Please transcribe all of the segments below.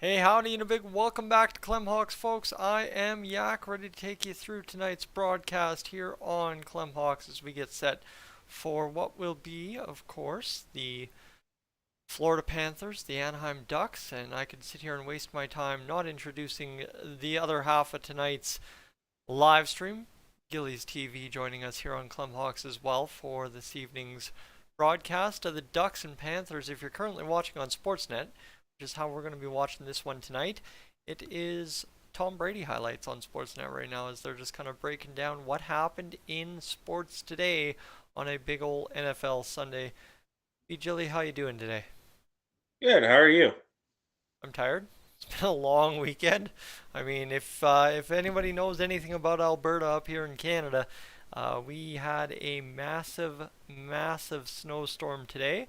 Hey, howdy, and a big welcome back to Clemhawks, folks. I am Yak, ready to take you through tonight's broadcast here on Clemhawks as we get set for what will be, of course, the Florida Panthers, the Anaheim Ducks, and I could sit here and waste my time not introducing the other half of tonight's live stream. Gillies TV joining us here on Clemhawks as well for this evening's broadcast of the Ducks and Panthers. If you're currently watching on Sportsnet, which is how we're going to be watching this one tonight, it is Tom Brady highlights on Sportsnet right now as they're just kind of breaking down what happened in sports today on a big old NFL Sunday. Hey, Jilly, how you doing today? Good. How are you? I'm tired. It's been a long weekend. I mean, if anybody knows anything about Alberta up here in Canada, we had a massive snowstorm today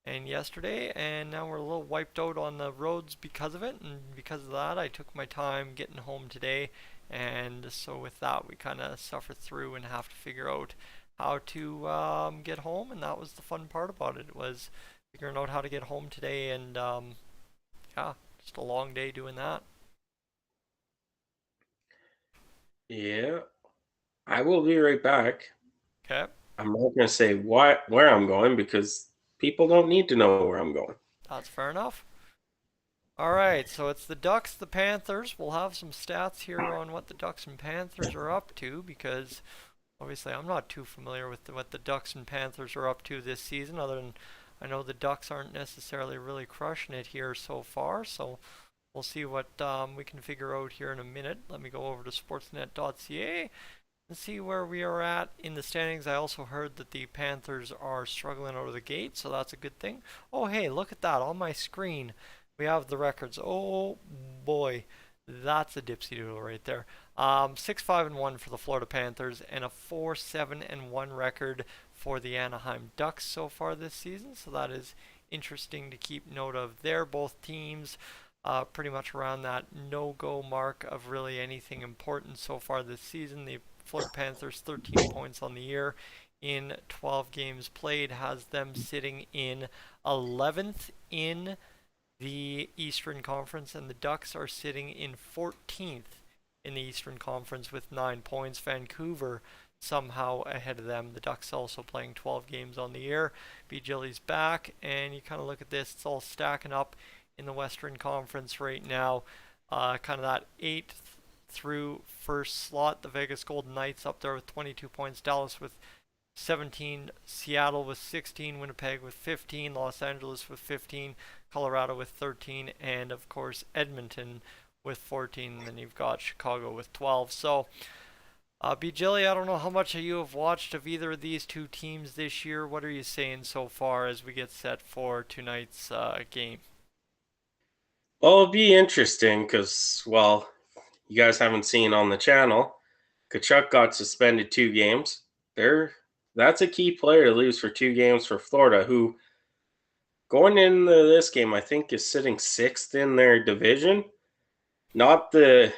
and yesterday, and now we're a little wiped out on the roads because of it. And because of that, I took my time getting home today, and so with that, we kind of suffer through and have to figure out how to get home. And that was the fun part about it, was figuring out how to get home today, and yeah, just a long day doing that. Yeah, I will be right back. Okay, I'm not going to say where I'm going because people don't need to know where I'm going. that's fair enough. All right, so it's the Ducks, the Panthers. We'll have some stats here on what the Ducks and Panthers are up to because obviously I'm not too familiar with what the Ducks and Panthers are up to this season, other than I know the Ducks aren't necessarily really crushing it here so far. So we'll see what we can figure out here in a minute. Let me go over to sportsnet.ca and see where we are at in the standings. I also heard that the Panthers are struggling out of the gate, so that's a good thing. Oh, hey, look at that. On my screen, we have the records. Oh, boy. That's a dipsy doodle right there. 6-5-1 for the Florida Panthers and a 4-7-1 record for the Anaheim Ducks so far this season. So that is interesting to keep note of there. Both teams pretty much around that no-go mark of really anything important so far this season. The Florida Panthers 13 points on the year in 12 games played has them sitting in 11th in the Eastern Conference, and the Ducks are sitting in 14th in the Eastern Conference with 9 points. Vancouver somehow ahead of them. The Ducks also playing 12 games on the year. B. Jilly's back, and you kind of look at this, it's all stacking up in the Western Conference right now. Kind of that 8th through first slot. The Vegas Golden Knights up there with 22 points. Dallas with 17, Seattle with 16, Winnipeg with 15, Los Angeles with 15, Colorado with 13, and of course Edmonton with 14. And then you've got Chicago with 12. So, B. Jilly, I don't know how much you have watched of either of these two teams this year. What are you saying so far as we get set for tonight's game? Well, it'll be interesting because, well, you guys haven't seen on the channel, Kachuk got suspended 2 games. There, that's a key player to lose for 2 games for Florida, who going into this game, I think is sitting sixth in their division. Not the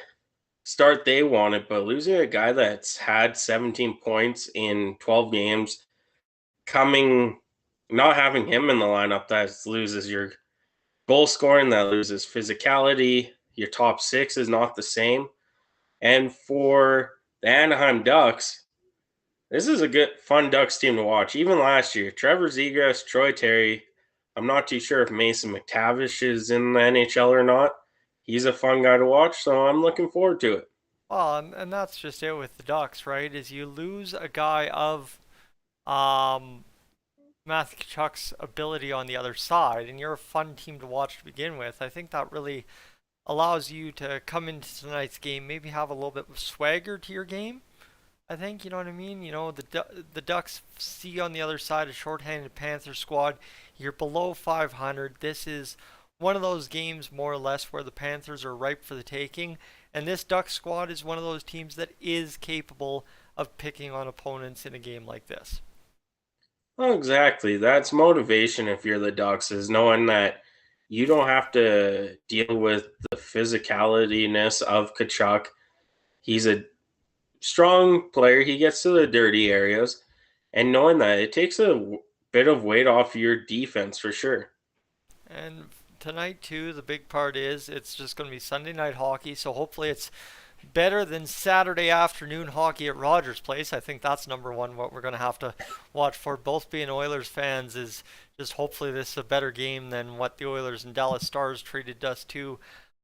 start they wanted, but losing a guy that's had 17 points in 12 games, coming, not having him in the lineup, that loses your goal scoring, that loses physicality. Your top six is not the same. And for the Anaheim Ducks, this is a good, fun Ducks team to watch. Even last year, Trevor Zegras, Troy Terry. I'm not too sure if Mason McTavish is in the NHL or not. He's a fun guy to watch, so I'm looking forward to it. Well, and that's just it with the Ducks, right? Is you lose a guy of um, Matthew Tkachuk's ability on the other side, and you're a fun team to watch to begin with. I think that really allows you to come into tonight's game, maybe have a little bit of swagger to your game. I think you know what I mean. You know the Ducks see on the other side a shorthanded Panther squad. You're below 500. This is one of those games more or less where the Panthers are ripe for the taking, and this Ducks squad is one of those teams that is capable of picking on opponents in a game like this. Well, exactly. That's motivation if you're the Ducks, is knowing that you don't have to deal with the physicalityness of Kachuk. He's a strong player. He gets to the dirty areas, and knowing that it takes a bit of weight off your defense for sure. And tonight too, the big part is it's just going to be Sunday night hockey, so hopefully it's better than Saturday afternoon hockey at Rogers Place. I think that's number one what we're going to have to watch for. Both being Oilers fans is just hopefully this is a better game than what the Oilers and Dallas Stars treated us to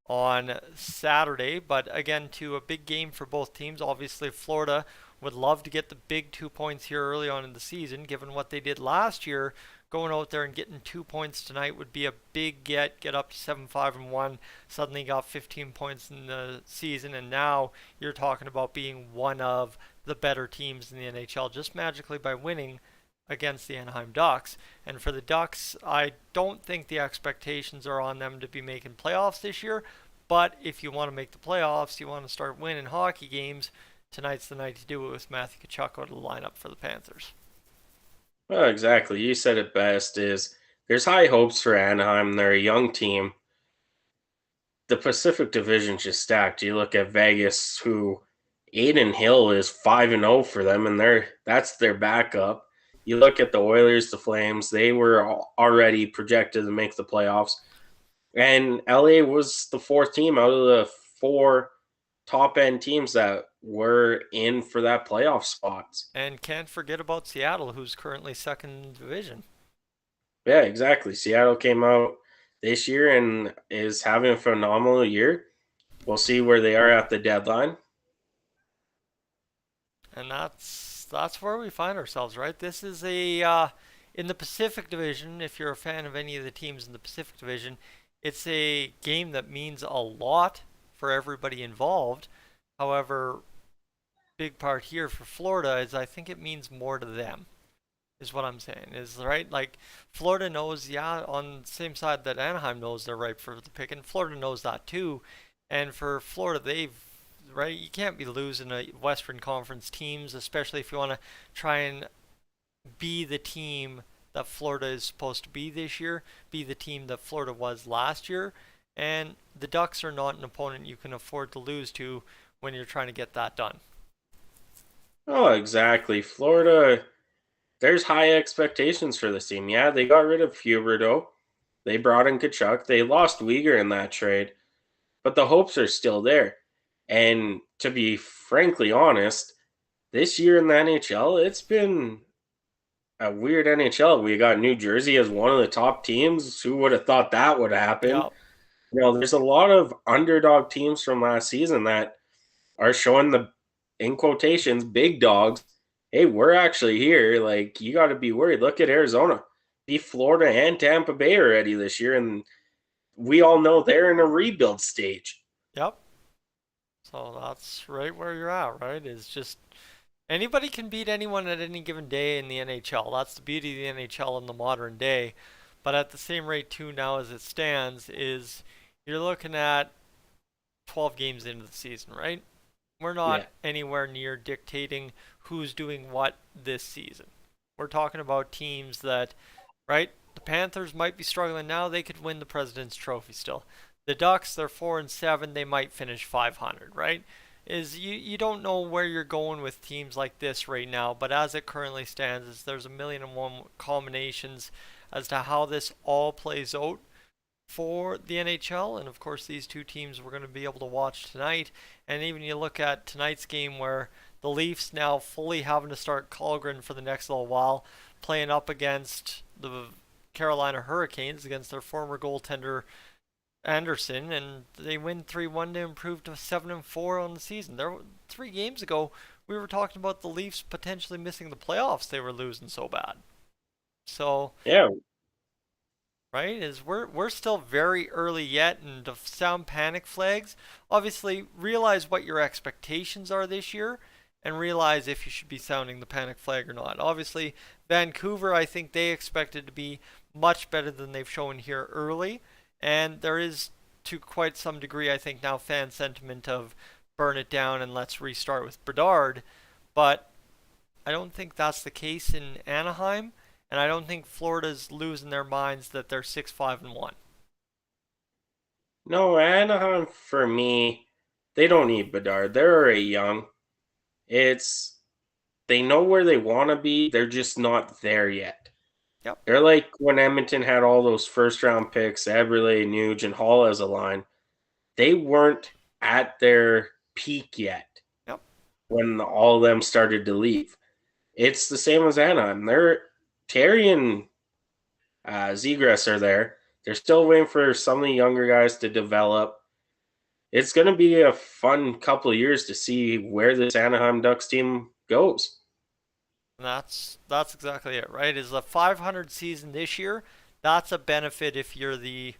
on Saturday. But again, to a big game for both teams. Obviously, Florida would love to get the big 2 points here early on in the season, given what they did last year. Going out there and getting 2 points tonight would be a big get up to 7-5-1. Suddenly got 15 points in the season, and now you're talking about being one of the better teams in the NHL just magically by winning against the Anaheim Ducks. And for the Ducks, I don't think the expectations are on them to be making playoffs this year. But if you want to make the playoffs, you want to start winning hockey games, tonight's the night to do it with Matthew Tkachuk out of the lineup for the Panthers. Well, exactly. You said it best. Is there's high hopes for Anaheim. They're a young team. The Pacific Division's just stacked. You look at Vegas, who Aiden Hill is 5-0 for them, and that's their backup. You look at the Oilers, the Flames, they were already projected to make the playoffs. And LA was the fourth team out of the four top end teams that were in for that playoff spots. And can't forget about Seattle, who's currently second division. Yeah, exactly. Seattle came out this year and is having a phenomenal year. We'll see where they are at the deadline. And that's where we find ourselves, right? This is a in the Pacific Division. If you're a fan of any of the teams in the Pacific Division, it's a game that means a lot for everybody involved. However, big part here for Florida is I think it means more to them. Is what I'm saying. Is right. Like Florida knows, yeah, on the same side that Anaheim knows they're ripe for the pick, and Florida knows that too. And for Florida, they've right. You can't be losing a Western Conference teams, especially if you want to try and be the team that Florida is supposed to be this year, be the team that Florida was last year. And the Ducks are not an opponent you can afford to lose to when you're trying to get that done. Oh, exactly. Florida, there's high expectations for this team. Yeah, they got rid of Huberdeau. They brought in Kachuk. They lost Uyghur in that trade, but the hopes are still there. And to be frankly honest, this year in the NHL, it's been a weird NHL. We got New Jersey as one of the top teams. Who would have thought that would happen? Yeah. There's a lot of underdog teams from last season that are showing the, in quotations, big dogs. Hey, we're actually here. Like, you got to be worried. Look at Arizona. Beat Florida and Tampa Bay already this year, and we all know they're in a rebuild stage. Yep. So that's right where you're at, right? Is just anybody can beat anyone at any given day in the NHL. That's the beauty of the NHL in the modern day. But at the same rate, too, now as it stands, is you're looking at 12 games into the season, right? We're not anywhere near dictating who's doing what this season. We're talking about teams that, right? The Panthers might be struggling now. They could win the President's Trophy still. The Ducks, they're 4-7. They might finish 500, right? Is you don't know where you're going with teams like this right now, but as it currently stands, is there's a million and one combinations as to how this all plays out for the NHL. And of course, these two teams we're going to be able to watch tonight. And even you look at tonight's game where the Leafs now fully having to start Colgren for the next little while, playing up against the Carolina Hurricanes, against their former goaltender Anderson, and they win 3-1 to improve to 7-4 on the season. There 3 games ago, we were talking about the Leafs potentially missing the playoffs. They were losing so bad. So Yeah, right, is we're still very early yet, and to sound panic flags, obviously realize what your expectations are this year, and realize if you should be sounding the panic flag or not. Obviously, Vancouver, I think they expected to be much better than they've shown here early. And there is, to quite some degree, I think now fan sentiment of burn it down and let's restart with Bedard. But I don't think that's the case in Anaheim, and I don't think Florida's losing their minds that they're 6-5-1. no, Anaheim, for me, they don't need Bedard. They're already young. It's, they know where they want to be. They're just not there yet. Yep. They're like when Edmonton had all those first round picks, Eberle, Nuge, and Hall as a line. They weren't at their peak yet Yep. when all of them started to leave. It's the same as Anaheim. They're Terry and Zegras are there. They're still waiting for some of the younger guys to develop. It's going to be a fun couple of years to see where this Anaheim Ducks team goes. And that's exactly it, right? Is a 500 season this year. That's a benefit if you're the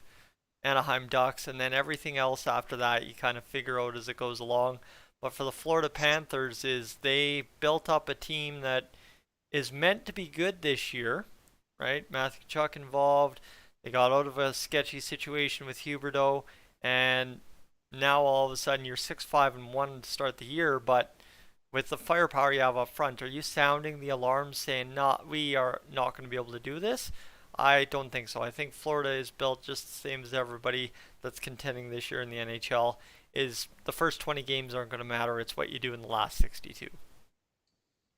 Anaheim Ducks, and then everything else after that you kind of figure out as it goes along. But for the Florida Panthers, is they built up a team that is meant to be good this year, right? Matthew Tkachuk involved. They got out of a sketchy situation with Huberdeau, and now all of a sudden you're 6-5-1 to start the year. But with the firepower you have up front, are you sounding the alarm saying, "Not, we are not going to be able to do this"? I don't think so. I think Florida is built just the same as everybody that's contending this year in the NHL. Is the first 20 games aren't going to matter. It's what you do in the last 62.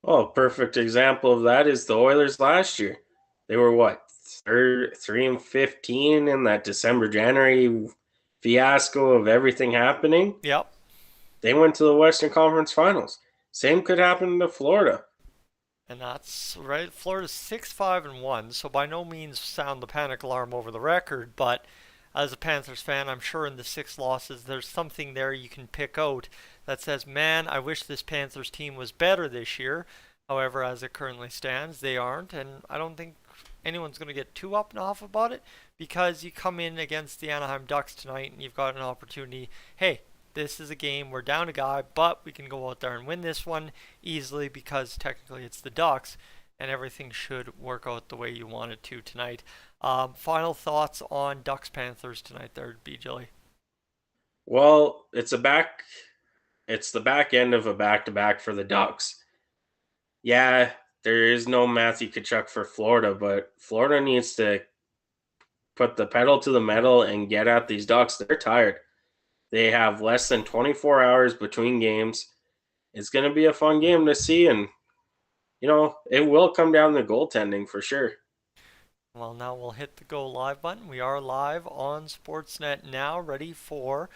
Oh, perfect example of that is the Oilers last year. They were what, 3-15 in that December January fiasco of everything happening. Yep. They went to the Western Conference Finals. Same could happen to Florida. And that's right. Florida's 6-5-1, so by no means sound the panic alarm over the record. But as a Panthers fan, I'm sure in the 6 losses, there's something there you can pick out that says, "Man, I wish this Panthers team was better this year." However, as it currently stands, they aren't, and I don't think anyone's going to get too up and off about it because you come in against the Anaheim Ducks tonight and you've got an opportunity. Hey, this is a game. We're down a guy, but we can go out there and win this one easily because technically it's the Ducks, and everything should work out the way you want it to tonight. Final thoughts on Ducks Panthers tonight, there, BJ. Well, it's the back end of a back to back for the Ducks. Yeah, there is no Matthew Tkachuk for Florida, but Florida needs to put the pedal to the metal and get at these Ducks. They're tired. They have less than 24 hours between games. It's going to be a fun game to see, and it will come down to goaltending for sure. Well, now we'll hit the go live button. We are live on Sportsnet now, ready for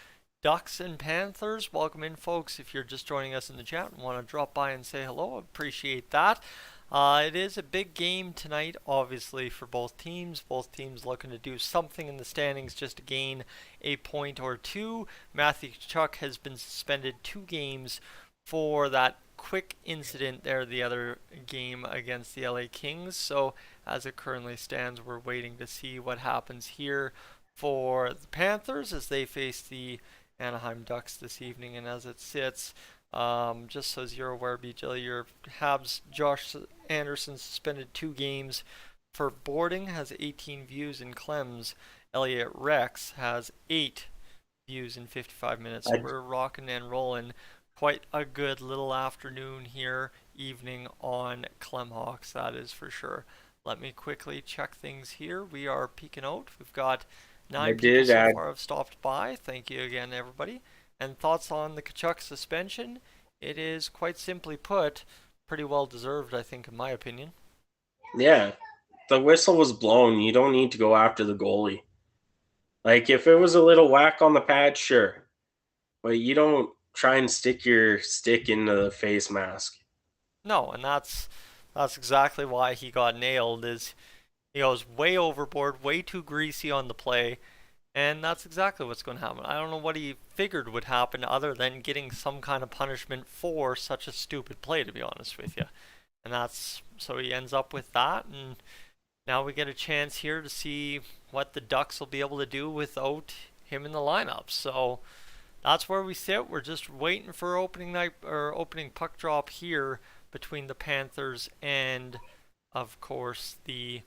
Ducks and Panthers. Welcome in, folks. If you're just joining us in the chat and want to drop by and say hello, appreciate that. It is a big game tonight, obviously, for both teams. Both teams looking to do something in the standings just to gain a point or two. Matthew Tkachuk has been suspended 2 games for that quick incident there the other game against the LA Kings. So as it currently stands, we're waiting to see what happens here for the Panthers as they face the Anaheim Ducks this evening. And as it sits, just so as you're aware, BJ, your Habs Josh Anderson suspended 2 games for boarding, has 18 views, and Clem's Elliot Rex has 8 views in 55 minutes. So we're rocking and rolling. Quite a good little afternoon here, evening on Clemhawks, that is for sure. Let me quickly check things here. We are peeking out. We've got 9 people so far have stopped by. Thank you again, everybody. And thoughts on the Tkachuk suspension? It is, quite simply put, pretty well deserved, I think, in my opinion. Yeah, the whistle was blown. You don't need to go after the goalie. Like, if it was a little whack on the pad, sure. But you don't try and stick your stick into the face mask. No, and that's exactly why he got nailed. Is he goes way overboard, way too greasy on the play, and that's exactly what's going to happen. I don't know what he figured would happen other than getting some kind of punishment for such a stupid play, to be honest with you. And that's so he ends up with that, and now we get a chance here to see what the Ducks will be able to do without him in the lineup. So that's where we sit. We're just waiting for opening night or opening puck drop here between the Panthers and, of course, the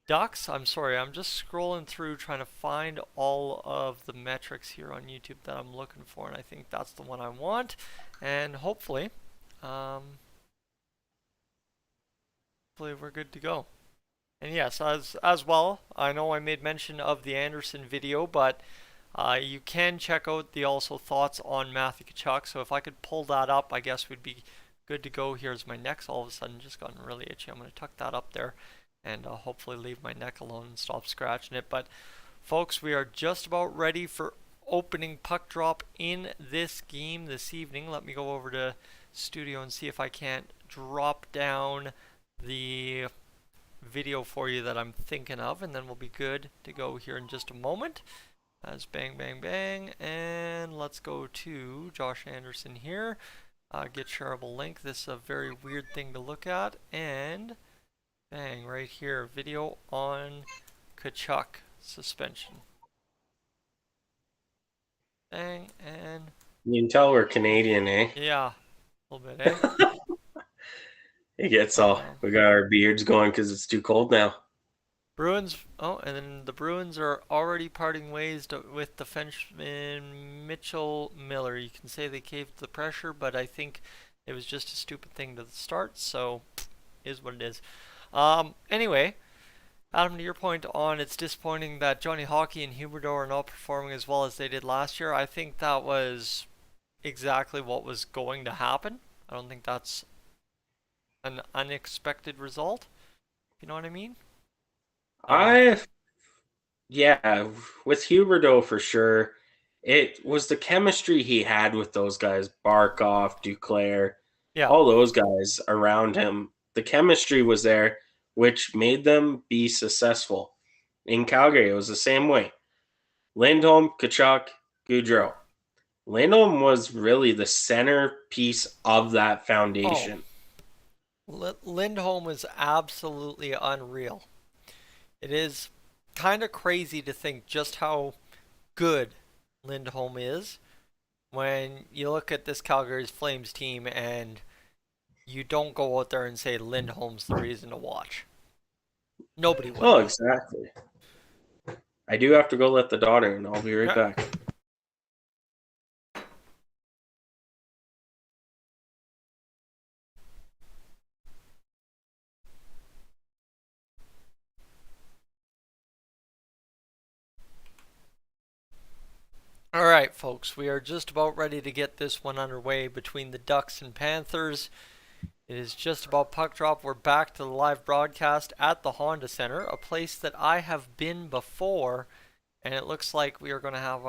Ducks. I'm sorry, I'm just scrolling through trying to find all of the metrics here on YouTube that I'm looking for, and I think that's the one I want. And hopefully we're good to go. And yes, as well, I know I made mention of the Anderson video, but you can check out the also thoughts on Matthew Tkachuk. So if I could pull that up, I guess we'd be good to go. Here's my neck's all of a sudden just gotten really itchy. I'm going to tuck that up there. and hopefully leave my neck alone and stop scratching it. But folks, we are just about ready for opening puck drop in this game this evening. Let me go over to studio and see if I can't drop down the video for you that I'm thinking of, and then we'll be good to go here in just a moment. As bang, bang, bang, and let's go to Josh Anderson here. Get shareable link. This is a very weird thing to look at, and bang, right here, video on Tkachuk suspension. Bang, and You can tell we're Canadian, eh? yeah, a little bit, eh? It gets all. We got our beards going because it's too cold now. Bruins. Oh, and then the Bruins are already parting ways with defenseman Mitchell Miller. You can say they caved to the pressure, but I think it was just a stupid thing to start. So, is what it is. Anyway, Adam, to your point on it's disappointing that Johnny Hockey and Huberdeau are not performing as well as they did last year. I think that was exactly what was going to happen. I don't think that's an unexpected result. You know what I mean? Yeah, with Huberdeau for sure. It was the chemistry he had with those guys, Barkov, Duclair, Yeah. all those guys around him. The chemistry was there, which made them be successful. In Calgary, it was the same way. Lindholm, Tkachuk, Gaudreau. Lindholm was really the centerpiece of that foundation. Lindholm is absolutely unreal. It is kind of crazy to think just how good Lindholm is when you look at this Calgary's Flames team and you don't go out there and say Lindholm's the reason to watch. Nobody will. Oh, exactly. I do have to go let the daughter in. I'll be right back. All right, folks, we are just about ready to get this one underway between the Ducks and Panthers. It is just about puck drop. We're back to the live broadcast at the Honda Center, a place that I have been before, and it looks like we are going to have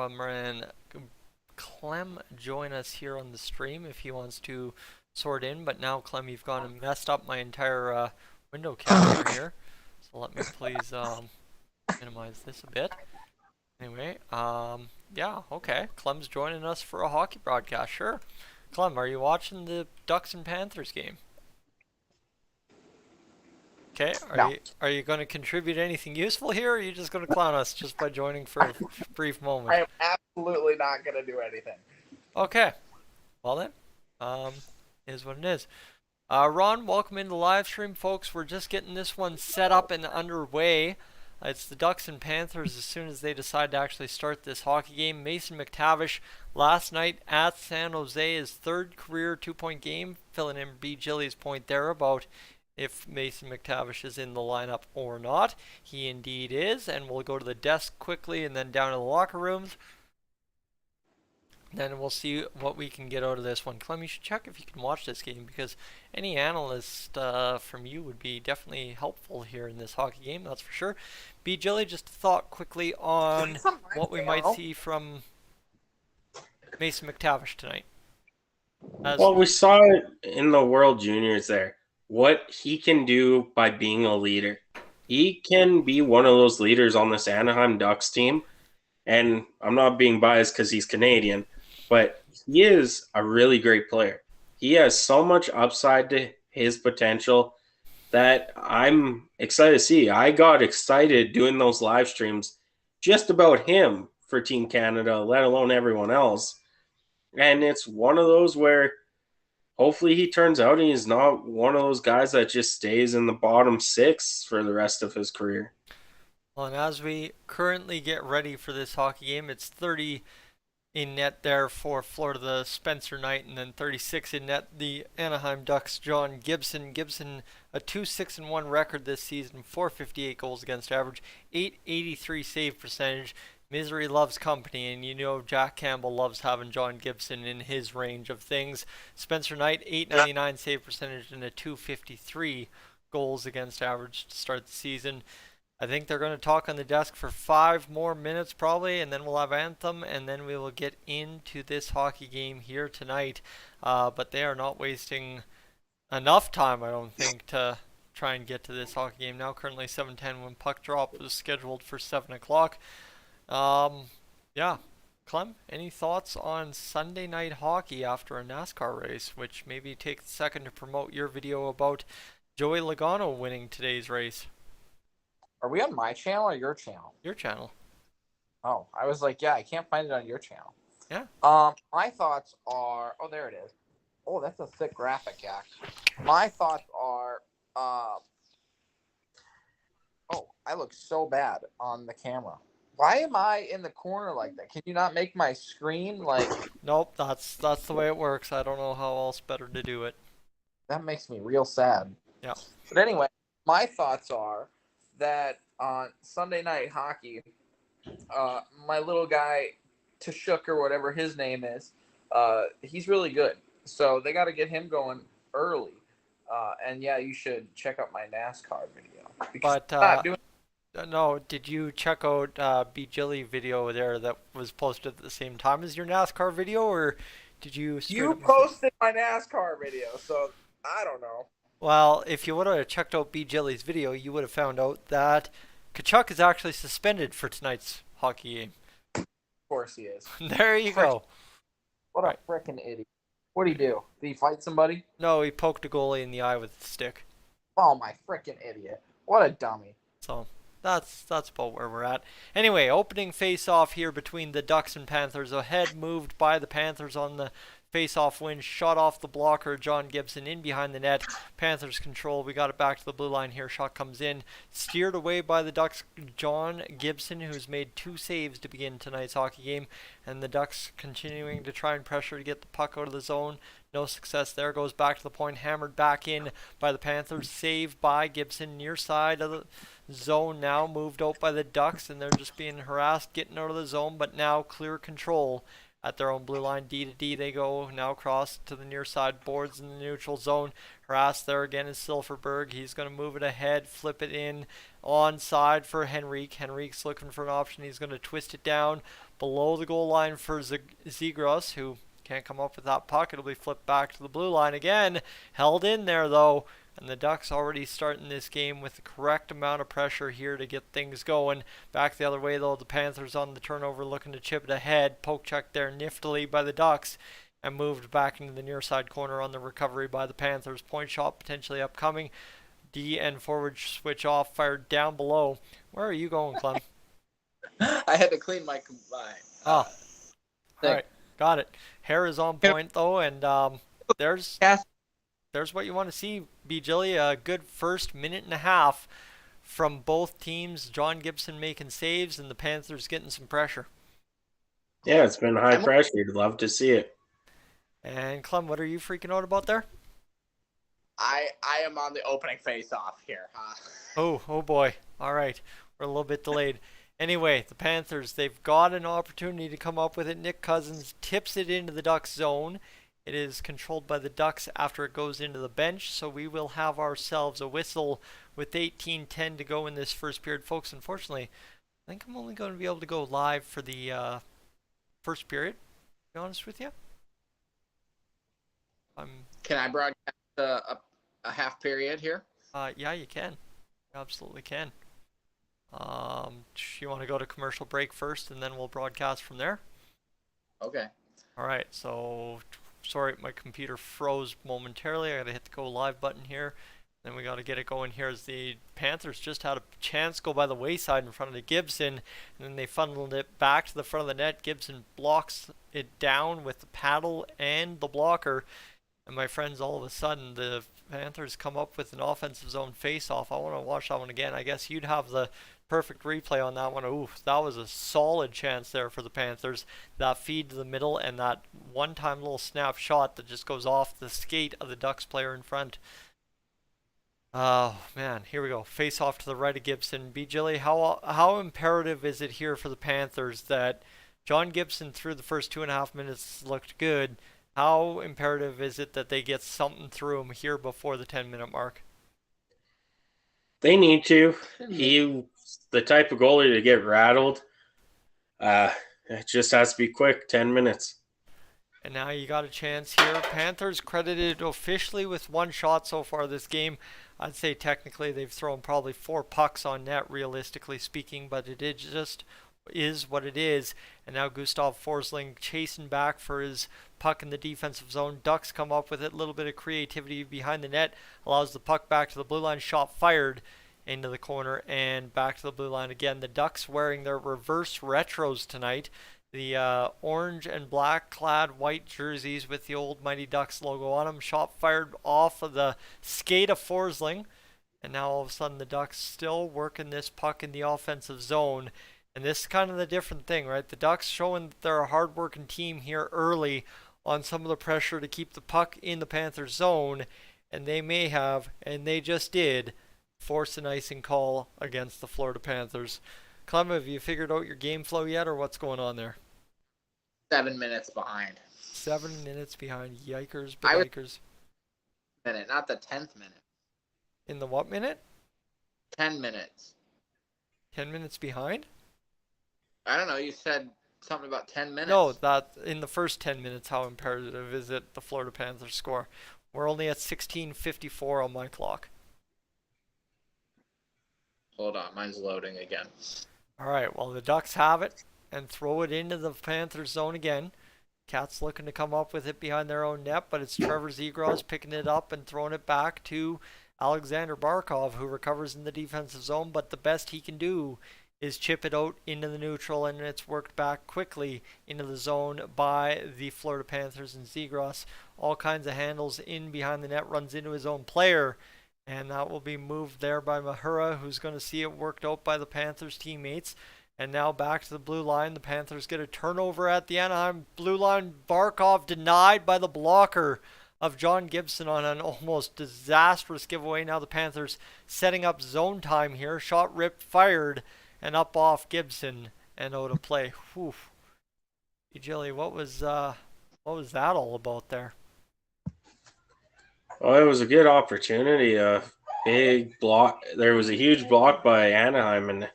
Clem join us here on the stream if he wants to sort in. But now, Clem, you've gone and messed up my entire window capture here. So let me please minimize this a bit. Anyway, yeah, okay. Clem's joining us for a hockey broadcast. Sure. Clem, are you watching the Ducks and Panthers game? Okay. Are you going to contribute anything useful here, or are you just going to clown us just by joining for a brief moment? I am absolutely not going to do anything. Okay. Well then, is what it is. Ron, welcome into the live stream, folks. We're just getting this one set up and underway. It's the Ducks and Panthers as soon as they decide to actually start this hockey game. Mason McTavish last night at San Jose, his third career 2-point game, filling in B. Gilly's point there about if Mason McTavish is in the lineup or not. He indeed is, and we'll go to the desk quickly and then down to the locker rooms. Then we'll see what we can get out of this one. Clem, you should check if you can watch this game because any analyst from you would be definitely helpful here in this hockey game, that's for sure. B. Jilly, just a thought quickly on what we might see from Mason McTavish tonight. Well, we saw it in the World Juniors there, what he can do by being a leader. He can be one of those leaders on this Anaheim Ducks team, and I'm not being biased because he's Canadian, but he is a really great player. He has so much upside to his potential that I'm excited to see. I got excited doing those live streams just about him for Team Canada, let alone everyone else. And it's one of those where hopefully he turns out and he's not one of those guys that just stays in the bottom six for the rest of his career. Well, and as we currently get ready for this hockey game, it's 30 in net there for Florida, the Spencer Knight, and then 36 in net, the Anaheim Ducks, John Gibson. Gibson, a 2-6-1 record this season, 458 goals against average, 883 save percentage. Misery loves company, and you know Jack Campbell loves having John Gibson in his range of things. Spencer Knight, 899 save percentage and a 253 goals against average to start the season. I think they're going to talk on the desk for 5 more minutes probably, and then we'll have anthem, and then we will get into this hockey game here tonight. But they are not wasting enough time, I don't think, to try and get to this hockey game now. Currently 7:10 when puck drop was scheduled for 7 o'clock. Yeah. Clem, any thoughts on Sunday night hockey after a NASCAR race, which maybe take a second to promote your video about Joey Logano winning today's race? Are we on my channel or your channel? Your channel. Oh, I was like, yeah, I can't find it on your channel. Yeah. My thoughts are, oh, there it is. Oh, that's a thick graphic, actually. My thoughts are, oh, I look so bad on the camera. Why am I in the corner like that? Can you not make my screen like? Nope, that's the way it works. I don't know how else better to do it. That makes me real sad. Yeah. But anyway, my thoughts are that on Sunday night hockey, my little guy, Tashuk or whatever his name is, he's really good. So they got to get him going early. And yeah, you should check out my NASCAR video. But no, did you check out B. Jilly video there that was posted at the same time as your NASCAR video, or did you? You posted my NASCAR video, so I don't know. Well, if you would have checked out B. Jilly's video, you would have found out that Kachuk is actually suspended for tonight's hockey game. Of course he is. There you go. What a frickin' idiot. What'd he do? Did he fight somebody? No, he poked a goalie in the eye with a stick. Oh, my frickin' idiot. What a dummy. So that's about where we're at. Anyway, opening face-off here between the Ducks and Panthers. Ahead moved by the Panthers on the face-off win. Shot off the blocker, John Gibson in behind the net. Panthers control. We got it back to the blue line here. Shot comes in. Steered away by the Ducks, John Gibson, who's made 2 saves to begin tonight's hockey game. And the Ducks continuing to try and pressure to get the puck out of the zone. No success there. Goes back to the point. Hammered back in by the Panthers. Saved by Gibson near side of the zone now. Moved out by the Ducks, and they're just being harassed getting out of the zone. But now clear control at their own blue line. D to D they go. Now cross to the near side boards in the neutral zone. Harassed there again is Silverberg. He's going to move it ahead. Flip it in onside for Henrique. Henrique's looking for an option. He's going to twist it down below the goal line for Zegras, who can't come up with that puck. It'll be flipped back to the blue line again. Held in there though. And the Ducks already starting this game with the correct amount of pressure here to get things going. Back the other way though, the Panthers on the turnover looking to chip it ahead. Poke check there niftily by the Ducks. And moved back into the near side corner on the recovery by the Panthers. Point shot potentially upcoming. D and forward switch off. Fired down below. Where are you going, Clem? I had to clean my combine. All right. Got it. Hair is on point though, and there's what you want to see, B. Jilly. A good first minute and a half from both teams. John Gibson making saves, and the Panthers getting some pressure. Yeah, it's been high pressure. You'd love to see it. And Clem, what are you freaking out about there? I am on the opening face-off here. Oh boy. All right. We're a little bit delayed. Anyway, the Panthers, they've got an opportunity to come up with it. Nick Cousins tips it into the Ducks zone. It is controlled by the Ducks after it goes into the bench, so we will have ourselves a whistle with 18:10 to go in this first period. Folks, unfortunately, I think I'm only going to be able to go live for the first period, to be honest with you. Can I broadcast a half period here? Yeah, you can. You absolutely can. You want to go to commercial break first, and then we'll broadcast from there? Okay. All right, so sorry, my computer froze momentarily. I got to hit the go live button here. Then we got to get it going here as the Panthers just had a chance go by the wayside in front of the Gibson, and then they funneled it back to the front of the net. Gibson blocks it down with the paddle and the blocker. And my friends, all of a sudden, the Panthers come up with an offensive zone face-off. I want to watch that one again. I guess you'd have the perfect replay on that one. Oof, that was a solid chance there for the Panthers. That feed to the middle and that one-time little snap shot that just goes off the skate of the Ducks player in front. Oh, man, here we go. Face-off to the right of Gibson. B. Jilly, how imperative is it here for the Panthers that John Gibson through the first 2.5 minutes looked good? How imperative is it that they get something through him here before the 10-minute mark? They need to. He, the type of goalie to get rattled. It just has to be quick. 10 minutes. And now you got a chance here. Panthers credited officially with 1 shot so far this game. I'd say technically they've thrown probably 4 pucks on net, realistically speaking, but it just is what it is. And now Gustav Forsling chasing back for his puck in the defensive zone. Ducks come up with it. A little bit of creativity behind the net. Allows the puck back to the blue line. Shot fired into the corner and back to the blue line again. The Ducks wearing their reverse retros tonight. The orange and black clad white jerseys with the old Mighty Ducks logo on them. Shot fired off of the skate of Forsling. And now all of a sudden the Ducks still working this puck in the offensive zone. And this is kind of the different thing, right? The Ducks showing that they're a hard-working team here early on some of the pressure to keep the puck in the Panthers zone. And they may have, and they just did, force an icing call against the Florida Panthers. Clem, have you figured out your game flow yet, or what's going on there? 7 minutes behind. 7 minutes behind. Yikers, I was- yikers. Minute, not the 10th minute. In the what minute? 10 minutes. 10 minutes behind? I don't know. You said something about 10 minutes. No, that in the first 10 minutes, how imperative is it the Florida Panthers score? We're only at 16:54 on my clock. Hold on, mine's loading again. All right, well, the Ducks have it and throw it into the Panthers zone again. Cats looking to come up with it behind their own net, but it's Trevor Zegras picking it up and throwing it back to Alexander Barkov, who recovers in the defensive zone, but the best he can do is chip it out into the neutral, and it's worked back quickly into the zone by the Florida Panthers. And Zegras, all kinds of handles in behind the net, runs into his own player, and that will be moved there by Mahura, who's going to see it worked out by the Panthers teammates. And now back to the blue line. The Panthers get a turnover at the Anaheim blue line. Barkov denied by the blocker of John Gibson on an almost disastrous giveaway. Now the Panthers setting up zone time here. Shot ripped, fired, and up off Gibson and out of play. Whew. Jilly, what was that all about there? Well, it was a good opportunity. A big block. There was a huge block by Anaheim and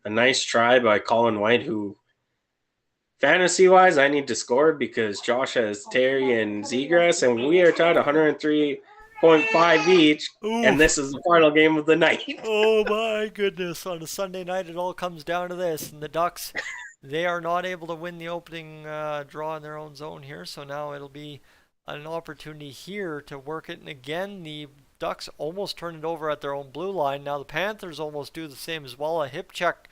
a nice try by Colin White, who, fantasy-wise, I need to score because Josh has Terry and Zegras, and we are tied 103.5 each, Oof. and this is the final game of the night. Oh my goodness. On a Sunday night, it all comes down to this. And the Ducks, they are not able to win the opening draw in their own zone here. So now it'll be an opportunity here to work it. And again, the Ducks almost turn it over at their own blue line. Now the Panthers almost do the same as well. A hip check,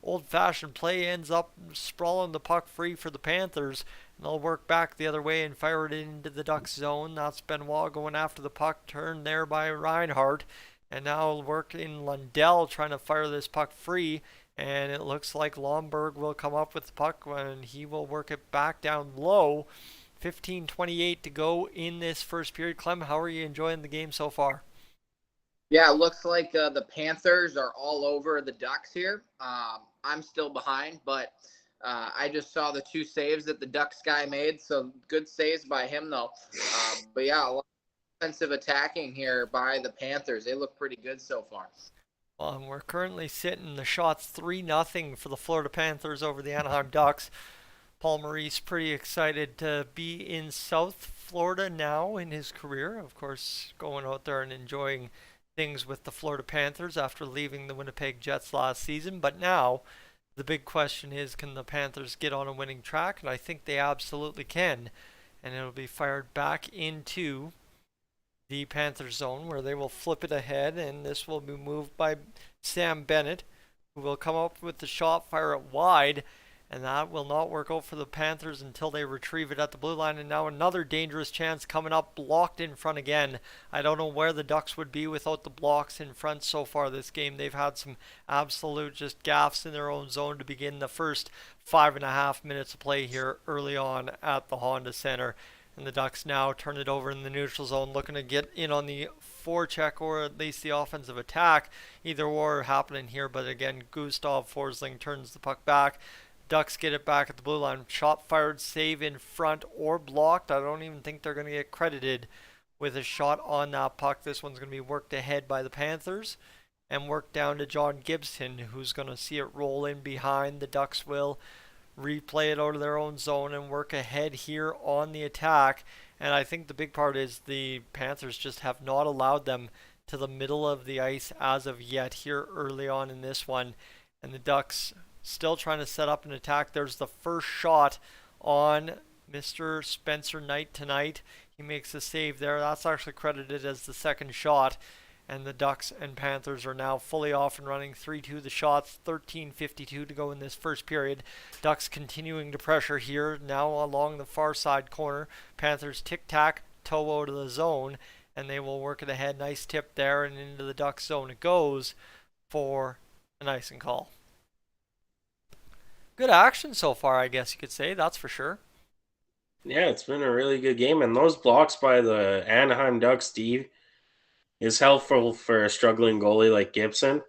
old-fashioned play ends up sprawling the puck free for the Panthers. And they'll work back the other way and fire it into the Ducks zone. That's Benoit going after the puck, turned there by Reinhardt. And now work in Lundell trying to fire this puck free. And it looks like Lomberg will come up with the puck and he will work it back down low. 15:28 to go in this first period. Clem, how are you enjoying the game so far? Yeah, it looks like the Panthers are all over the Ducks here. I'm still behind, but I just saw the 2 saves that the Ducks guy made, so good saves by him, though. But yeah, a lot of offensive attacking here by the Panthers. They look pretty good so far. We're currently sitting the shots 3-0 for the Florida Panthers over the Anaheim Ducks. Paul Maurice pretty excited to be in South Florida now in his career. Of course, going out there and enjoying things with the Florida Panthers after leaving the Winnipeg Jets last season. But now the big question is, can the Panthers get on a winning track? And I think they absolutely can. And it'll be fired back into the Panthers zone where they will flip it ahead. And this will be moved by Sam Bennett, who will come up with the shot, fire it wide. And that will not work out for the Panthers until they retrieve it at the blue line. And now another dangerous chance coming up, blocked in front again. I don't know where the Ducks would be without the blocks in front so far this game. They've had some absolute just gaffes in their own zone to begin the first 5.5 minutes of play here early on at the Honda Center. And the Ducks now turn it over in the neutral zone, looking to get in on the forecheck or at least the offensive attack. Either or happening here, but again, Gustav Forsling turns the puck back. Ducks get it back at the blue line. Shot fired, save in front or blocked. I don't even think they're going to get credited with a shot on that puck. This one's going to be worked ahead by the Panthers. and work down to John Gibson, who's going to see it roll in behind. The Ducks will replay it out of their own zone and work ahead here on the attack. And I think the big part is the Panthers just have not allowed them to the middle of the ice as of yet here early on in this one. And the Ducks still trying to set up an attack. There's the first shot on Mr. Spencer Knight tonight. He makes a save there. That's actually credited as the second shot. And the Ducks and Panthers are now fully off and running. 3-2 the shots, 13:52 to go in this first period. Ducks continuing to pressure here, now along the far side corner. Panthers tic-tac, toe out of the zone, and they will work it ahead. Nice tip there, and into the Ducks zone it goes for an icing call. Good action so far, I guess you could say, that's for sure. Yeah, it's been a really good game. And those blocks by the Anaheim Ducks, Steve, is helpful for a struggling goalie like Gibson.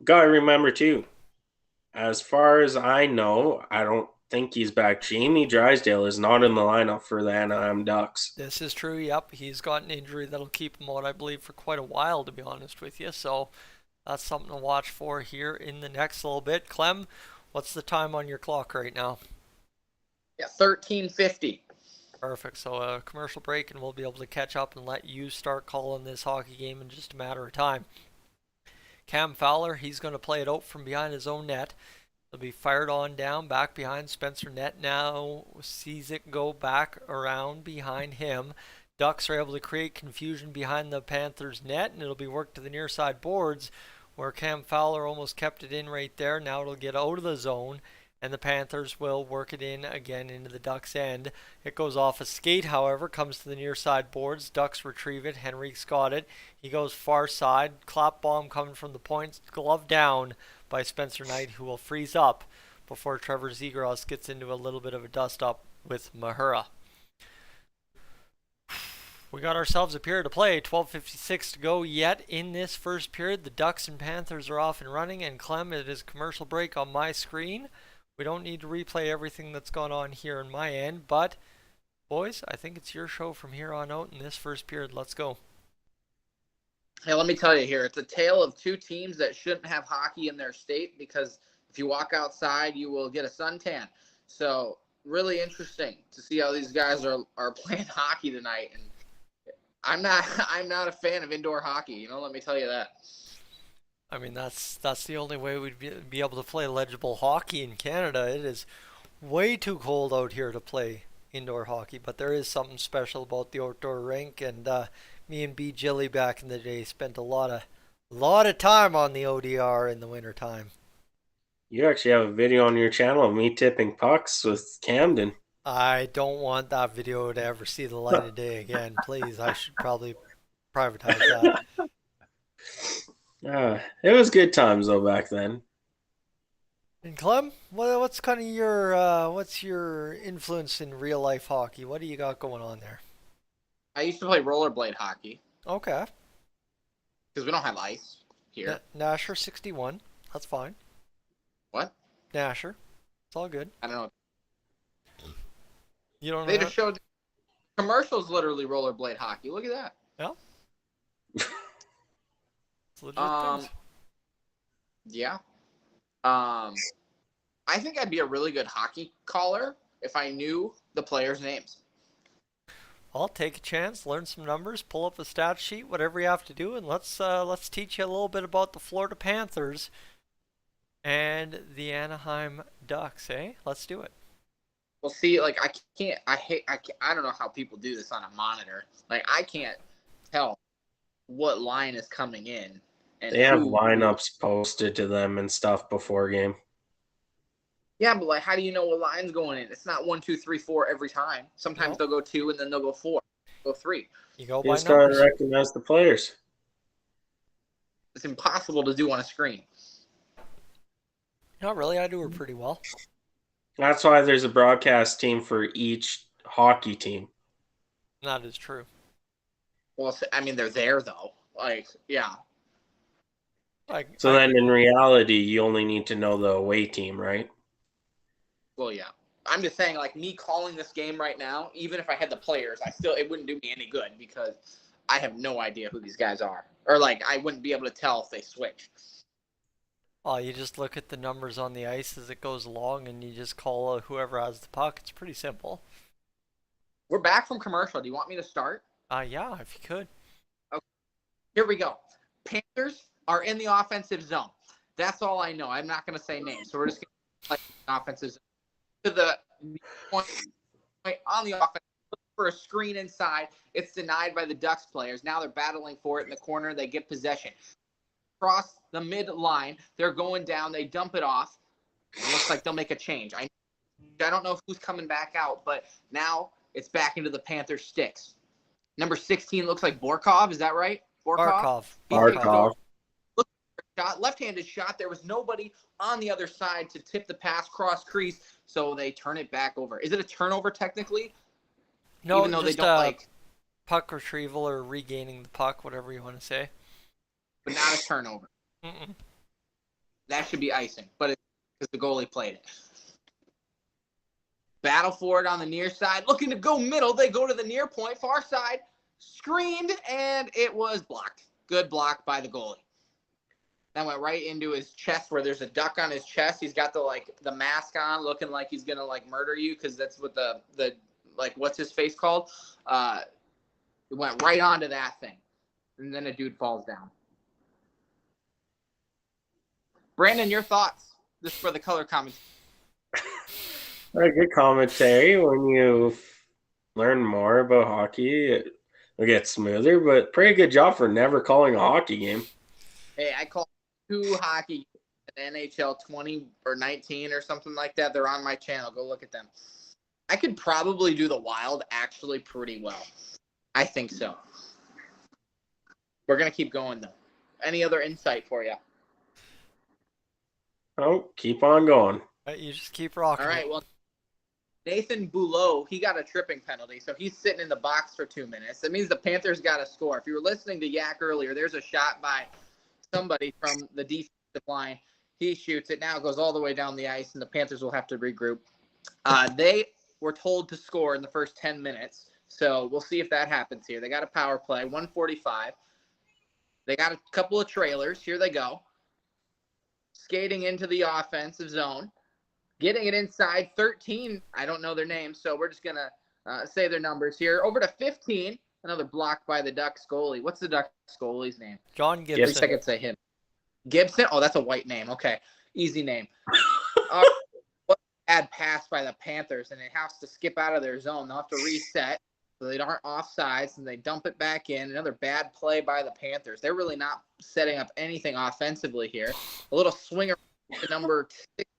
Gotta remember, too, as far as I know, I don't think he's back. Jamie Drysdale is not in the lineup for the Anaheim Ducks. This is true, yep. He's got an injury that'll keep him out, I believe, for quite a while, to be honest with you. So that's something to watch for here in the next little bit. Clem, what's the time on your clock right now? Yeah, 13:50. Perfect. So a commercial break, and we'll be able to catch up and let you start calling this hockey game in just a matter of time. Cam Fowler, he's going to play it out from behind his own net. It'll be fired on down, back behind Spencer net. Now sees it go back around behind him. Ducks are able to create confusion behind the Panthers net, and it'll be worked to the near side boards where Cam Fowler almost kept it in right there. Now it'll get out of the zone, and the Panthers will work it in again into the Ducks' end. It goes off a skate, however, comes to the near side boards. Ducks retrieve it. Henrique's got it. He goes far side. Clap bomb coming from the points. Glove down by Spencer Knight, who will freeze up before Trevor Zegras gets into a little bit of a dust up with Mahura. We got ourselves a period to play. 12:56 to go yet in this first period. The Ducks and Panthers are off and running, and Clem, it is commercial break on my screen. We don't need to replay everything that's gone on here on my end, but boys, I think it's your show from here on out in this first period. Let's go. Hey, let me tell you here, it's a tale of two teams that shouldn't have hockey in their state, because if you walk outside, you will get a suntan. So really interesting to see how these guys are playing hockey tonight. And I'm not a fan of indoor hockey, let me tell you that. I mean, that's the only way we'd be able to play legible hockey in Canada. It is way too cold out here to play indoor hockey, but there is something special about the outdoor rink. And me and B. Jilly back in the day spent a lot of time on the ODR in the wintertime. You actually have a video on your channel of me tipping pucks with Camden. I don't want that video to ever see the light of day again. Please, I should probably privatize that. It was good times though back then. And Clem, what's kind of what's your influence in real life hockey? What do you got going on there? I used to play rollerblade hockey Okay. because we don't have ice here. Nasher 61. That's fine. What? Nasher. It's all good. I don't know. You don't know They just showed commercials, literally rollerblade hockey. Look at that. Yeah. It's legit things. Yeah. I think I'd be a really good hockey caller if I knew the players' names. I'll take a chance, learn some numbers, pull up a stat sheet, whatever you have to do, and let's teach you a little bit about the Florida Panthers and the Anaheim Ducks, eh? Let's do it. Well, see, like I don't know how people do this on a monitor. Like I can't tell what line is coming in. And they have lineups posted to them and stuff before game. Yeah, but like, how do you know what line's going in? It's not 1, 2, 3, 4 every time. Sometimes they'll go 2 and then they'll go 4, go 3. You go You by just gotta numbers. recognize the players. It's impossible to do on a screen. Not really. I do her pretty well. That's why there's a broadcast team for each hockey team. That is true. Well, I mean, they're there though. Like, yeah. So then in reality, you only need to know the away team, right? Well, yeah. I'm just saying, like, me calling this game right now, even if I had the players, it wouldn't do me any good because I have no idea who these guys are. Or, like, I wouldn't be able to tell if they switch. Well, you just look at the numbers on the ice as it goes along, and you just call whoever has the puck. It's pretty simple. We're back from commercial. Do you want me to start? Yeah, if you could. Okay. Here we go. Panthers are in the offensive zone. That's all I know. I'm not going to say names. So we're just going to play the offensive zone. To the point on the offense for a screen inside. It's denied by the Ducks players. Now they're battling for it in the corner. They get possession. Across the mid line, they're going down. They dump it off. It looks like they'll make a change. I don't know who's coming back out, but now it's back into the Panthers sticks. Number 16 looks like Borkov. Is that right? Barkov. Shot, left-handed shot. There was nobody on the other side to tip the pass cross crease, so they turn it back over. Is it a turnover technically? No, even though just they don't like puck retrieval or regaining the puck, whatever you want to say. but not a turnover. Mm-mm. That should be icing, but it's because the goalie played it. Battle for it on the near side, looking to go middle. They go to the near point, far side, screened, and it was blocked. Good block by the goalie. That went right into his chest where there's a duck on his chest. He's got the mask on, looking like he's gonna like murder you because that's what the like what's his face called. It went right onto that thing, and then a dude falls down. Brandon, your thoughts? This is for the color commentary. Good commentary. When you learn more about hockey, it'll get smoother. But pretty good job for never calling a hockey game. Hey, I call 2 hockey at NHL 20 or 19 or something like that. They're on my channel. Go look at them. I could probably do the Wild actually pretty well. I think so. We're going to keep going, though. Any other insight for you? Oh, keep on going. You just keep rocking. All right, well, Nathan Boulot, he got a tripping penalty, so he's sitting in the box for 2 minutes. That means the Panthers got to score. If you were listening to Yak earlier, there's a shot by somebody from the defensive line. He shoots it. Now it goes all the way down the ice, and the Panthers will have to regroup. They were told to score in the first 10 minutes, so we'll see if that happens here. They got a power play, 145. They got a couple of trailers. Here they go. Skating into the offensive zone. Getting it inside, 13. I don't know their names, so we're just going to say their numbers here. Over to 15. Another block by the Ducks goalie. What's the Ducks goalie's name? John Gibson. At least I could say him. Gibson? Oh, that's a white name. Okay. Easy name. What a bad pass by the Panthers, and it has to skip out of their zone. They'll have to reset so they aren't offsides, and they dump it back in. Another bad play by the Panthers. They're really not setting up anything offensively here. A little swinger to number 6.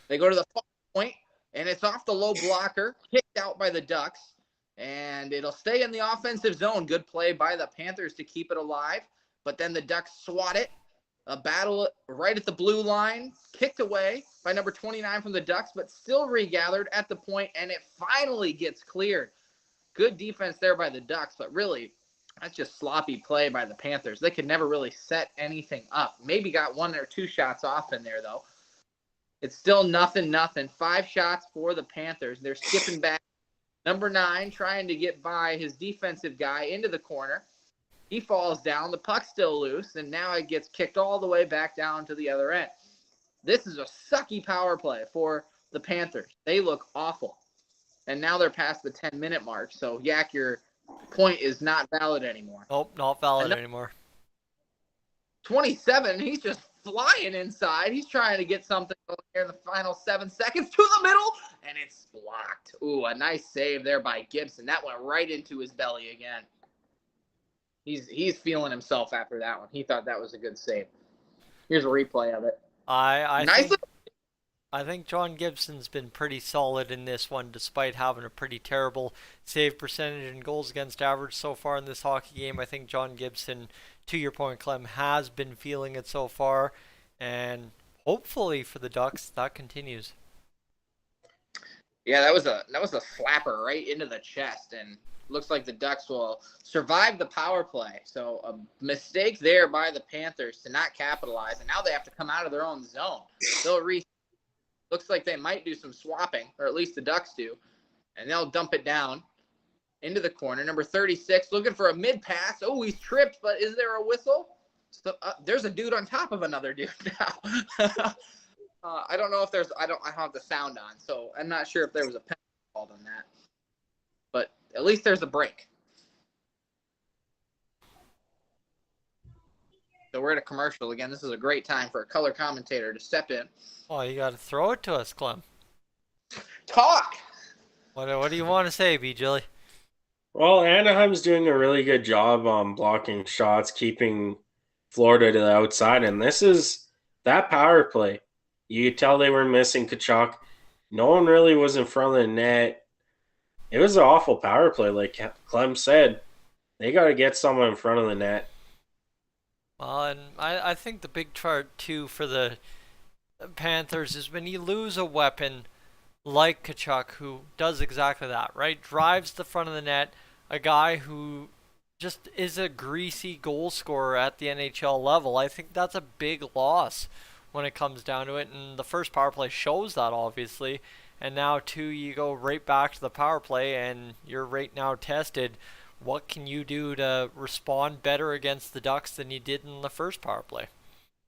They go to the far point, and it's off the low blocker, kicked out by the Ducks, and it'll stay in the offensive zone. Good play by the Panthers to keep it alive, but then the Ducks swat it. A battle right at the blue line, kicked away by number 29 from the Ducks, but still regathered at the point, and it finally gets cleared. Good defense there by the Ducks, but really, that's just sloppy play by the Panthers. They could never really set anything up. Maybe got 1 or 2 shots off in there, though. It's still nothing. 5 shots for the Panthers. They're skipping back. Number 9 trying to get by his defensive guy into the corner. He falls down. The puck's still loose, and now it gets kicked all the way back down to the other end. This is a sucky power play for the Panthers. They look awful. And now they're past the 10-minute mark. So, Yak, your point is not valid anymore. Nope, not valid anymore. 27, he's just flying inside. He's trying to get something here in the final 7 seconds to the middle, and it's blocked. Ooh, a nice save there by Gibson. That went right into his belly again. He's feeling himself after that one. He thought that was a good save. Here's a replay of it. I think John Gibson's been pretty solid in this one, despite having a pretty terrible save percentage and goals against average so far in this hockey game. I think John Gibson, to your point, Clem, has been feeling it so far, and hopefully for the Ducks that continues. Yeah, that was a slapper right into the chest, and looks like the Ducks will survive the power play. So a mistake there by the Panthers to not capitalize, and now they have to come out of their own zone. Looks like they might do some swapping, or at least the Ducks do, and they'll dump it down. into the corner. Number 36 looking for a mid pass. Oh, he's tripped, but is there a whistle? So, there's a dude on top of another dude now. I don't know if there's. I don't have the sound on, so I'm not sure if there was a penalty called on that. But at least there's a break. So we're at a commercial again. This is a great time for a color commentator to step in. Oh, you got to throw it to us, Clem. Talk. What do you want to say, B. Well, Anaheim's doing a really good job on blocking shots, keeping Florida to the outside, and this is that power play. You could tell they were missing Kachuk. No one really was in front of the net. It was an awful power play, like Clem said. They got to get someone in front of the net. Well, and I think the big chart too for the Panthers is when you lose a weapon like Kachuk, who does exactly that, right? Drives the front of the net, a guy who just is a greasy goal scorer at the NHL level. I think that's a big loss when it comes down to it, and the first power play shows that, obviously. And now, too, you go right back to the power play, and you're right now tested. What can you do to respond better against the Ducks than you did in the first power play?